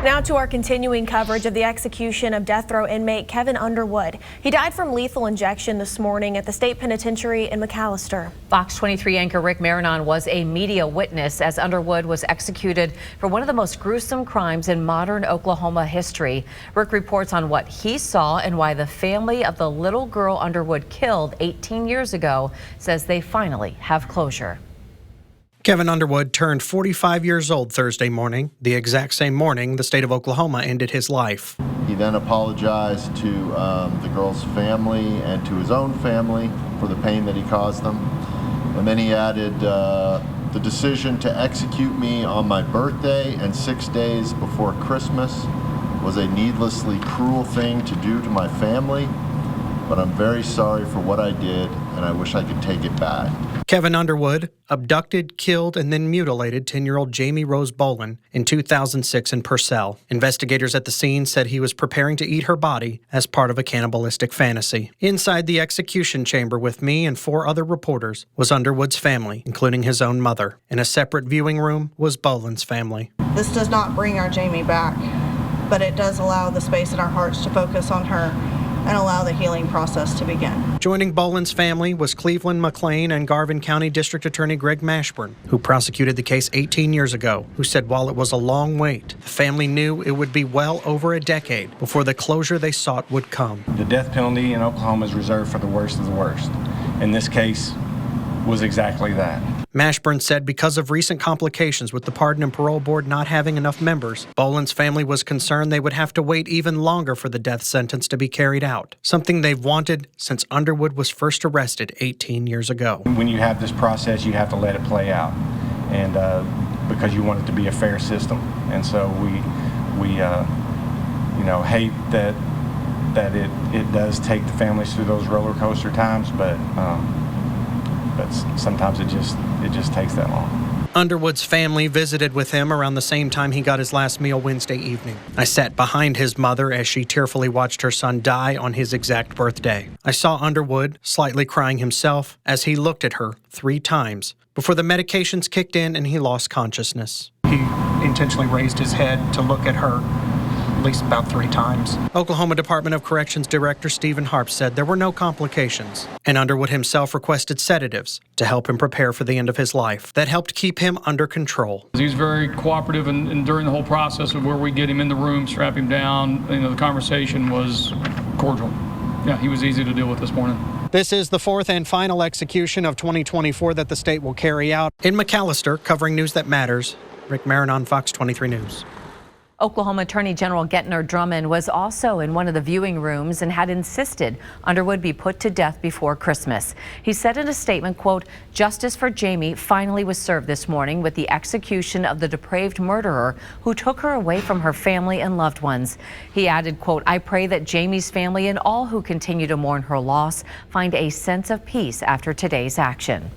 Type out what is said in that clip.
Now to our continuing coverage of the execution of death row inmate Kevin Underwood. He died from lethal injection this morning at the state penitentiary in McAlester. Fox 23 anchor Rick Marinon was a media witness as Underwood was executed for one of the most gruesome crimes in modern Oklahoma history. Rick reports on what he saw and why the family of the little girl Underwood killed 18 years ago says they finally have closure. Kevin Underwood turned 45 years old Thursday morning, the exact same morning the state of Oklahoma ended his life. He then apologized to the girl's family and to his own family for the pain that he caused them. And then he added, the decision to execute me on my birthday and 6 days before Christmas was a needlessly cruel thing to do to my family, but I'm very sorry for what I did, and I wish I could take it back. Kevin Underwood abducted, killed, and then mutilated 10-year-old Jamie Rose Bolin in 2006 in Purcell. Investigators at the scene said he was preparing to eat her body as part of a cannibalistic fantasy. Inside the execution chamber with me and 4 other reporters was Underwood's family, including his own mother. In a separate viewing room was Bolin's family. This does not bring our Jamie back, but it does allow the space in our hearts to focus on her and allow the healing process to begin. Joining Bolin's family was Cleveland, McLean, and Garvin County District Attorney Greg Mashburn, who prosecuted the case 18 years ago, who said while it was a long wait, the family knew it would be well over a decade before the closure they sought would come. The death penalty in Oklahoma is reserved for the worst of the worst. And this case was exactly that. Mashburn said because of recent complications with the Pardon and Parole Board not having enough members, Bolin's family was concerned they would have to wait even longer for the death sentence to be carried out, something they've wanted since Underwood was first arrested 18 years ago. When you have this process, you have to let it play out, and because you want it to be a fair system. And so we hate that it does take the families through those roller coaster times, but sometimes it just takes that long. Underwood's family visited with him around the same time he got his last meal Wednesday evening. I sat behind his mother as she tearfully watched her son die on his exact birthday. I saw Underwood slightly crying himself as he looked at her 3 times before the medications kicked in and he lost consciousness. He intentionally raised his head to look at her at least about 3 times. Oklahoma Department of Corrections Director Stephen Harp said there were no complications, and Underwood himself requested sedatives to help him prepare for the end of his life. That helped keep him under control. He was very cooperative, and during the whole process of where we get him in the room, strap him down, the conversation was cordial. Yeah, he was easy to deal with this morning. This is the 4th and final execution of 2024 that the state will carry out. In McAlester, covering news that matters, Rick Marinon, Fox 23 News. Oklahoma Attorney General Getner Drummond was also in one of the viewing rooms and had insisted Underwood be put to death before Christmas. He said in a statement, quote, "Justice for Jamie finally was served this morning with the execution of the depraved murderer who took her away from her family and loved ones." He added, quote, "I pray that Jamie's family and all who continue to mourn her loss find a sense of peace after today's action."